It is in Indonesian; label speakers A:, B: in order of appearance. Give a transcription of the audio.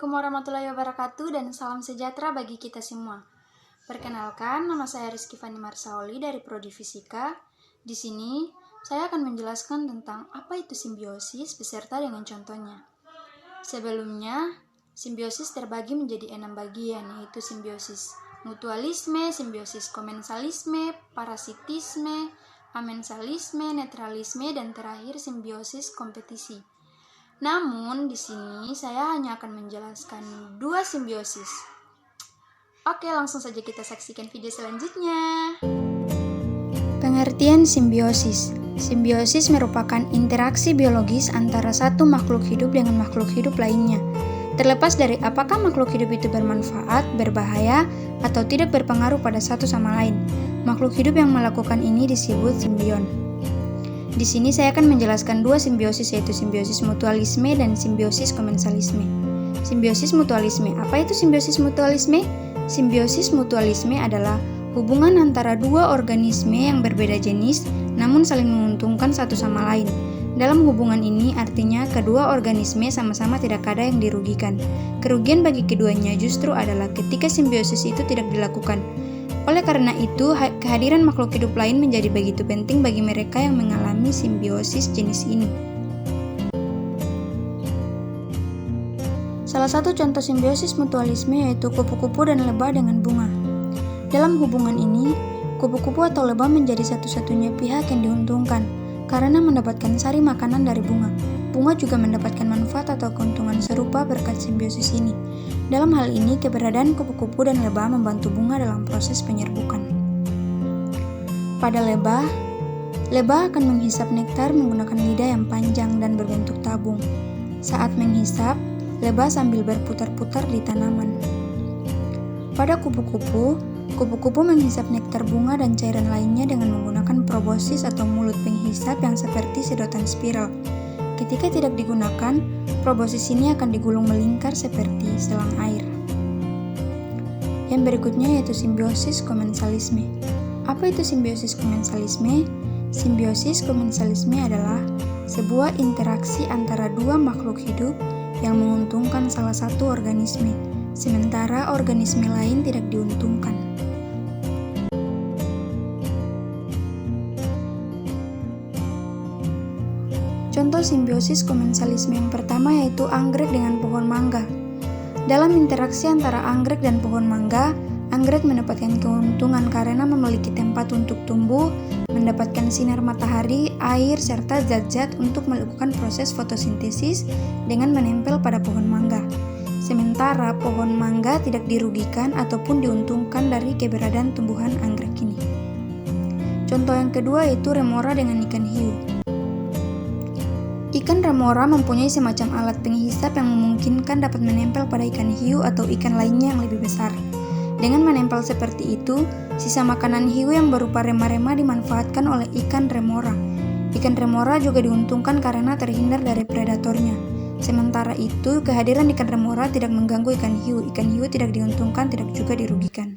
A: Assalamualaikum warahmatullahi wabarakatuh dan salam sejahtera bagi kita semua. Perkenalkan, nama saya Rizky Fani Marsaoli dari Prodi Fisika. Di sini, saya akan menjelaskan tentang apa itu simbiosis beserta dengan contohnya. Sebelumnya, simbiosis terbagi menjadi 6 bagian, yaitu simbiosis mutualisme, simbiosis komensalisme, parasitisme, amensalisme, netralisme, dan terakhir simbiosis kompetisi. Namun, di sini saya hanya akan menjelaskan 2 simbiosis. Oke, langsung saja kita saksikan video selanjutnya. Pengertian simbiosis. Simbiosis merupakan interaksi biologis antara satu makhluk hidup dengan makhluk hidup lainnya. Terlepas dari apakah makhluk hidup itu bermanfaat, berbahaya, atau tidak berpengaruh pada satu sama lain, makhluk hidup yang melakukan ini disebut simbion. Di sini saya akan menjelaskan 2 simbiosis, yaitu simbiosis mutualisme dan simbiosis komensalisme. Simbiosis mutualisme. Apa itu simbiosis mutualisme? Simbiosis mutualisme adalah hubungan antara 2 organisme yang berbeda jenis namun saling menguntungkan satu sama lain. Dalam hubungan ini artinya kedua organisme sama-sama tidak ada yang dirugikan. Kerugian bagi keduanya justru adalah ketika simbiosis itu tidak dilakukan. Oleh karena itu, kehadiran makhluk hidup lain menjadi begitu penting bagi mereka yang mengalami simbiosis jenis ini. Salah satu contoh simbiosis mutualisme yaitu kupu-kupu dan lebah dengan bunga. Dalam hubungan ini, kupu-kupu atau lebah menjadi satu-satunya pihak yang diuntungkan karena mendapatkan sari makanan dari bunga. Bunga juga mendapatkan manfaat atau keuntungan serupa berkat simbiosis ini. Dalam hal ini, keberadaan kupu-kupu dan lebah membantu bunga dalam proses penyerbukan. Pada lebah akan menghisap nektar menggunakan lidah yang panjang dan berbentuk tabung. Saat menghisap, lebah sambil berputar-putar di tanaman. Pada kupu-kupu menghisap nektar bunga dan cairan lainnya dengan menggunakan proboscis atau mulut penghisap yang seperti sedotan spiral. Ketika tidak digunakan, proboscis ini akan digulung melingkar seperti selang air. Yang berikutnya yaitu simbiosis komensalisme. Apa itu simbiosis komensalisme? Simbiosis komensalisme adalah sebuah interaksi antara 2 makhluk hidup yang menguntungkan salah satu organisme, sementara organisme lain tidak diuntungkan. Contoh simbiosis komensalisme yang pertama yaitu anggrek dengan pohon mangga. Dalam interaksi antara anggrek dan pohon mangga, anggrek mendapatkan keuntungan karena memiliki tempat untuk tumbuh, mendapatkan sinar matahari, air, serta zat-zat untuk melakukan proses fotosintesis dengan menempel pada pohon mangga. Sementara pohon mangga tidak dirugikan ataupun diuntungkan dari keberadaan tumbuhan anggrek ini. Contoh yang kedua yaitu remora dengan ikan hiu. Ikan remora mempunyai semacam alat penghisap yang memungkinkan dapat menempel pada ikan hiu atau ikan lainnya yang lebih besar. Dengan menempel seperti itu, sisa makanan hiu yang berupa rema-rema dimanfaatkan oleh ikan remora. Ikan remora juga diuntungkan karena terhindar dari predatornya. Sementara itu, kehadiran ikan remora tidak mengganggu ikan hiu tidak diuntungkan, tidak juga dirugikan.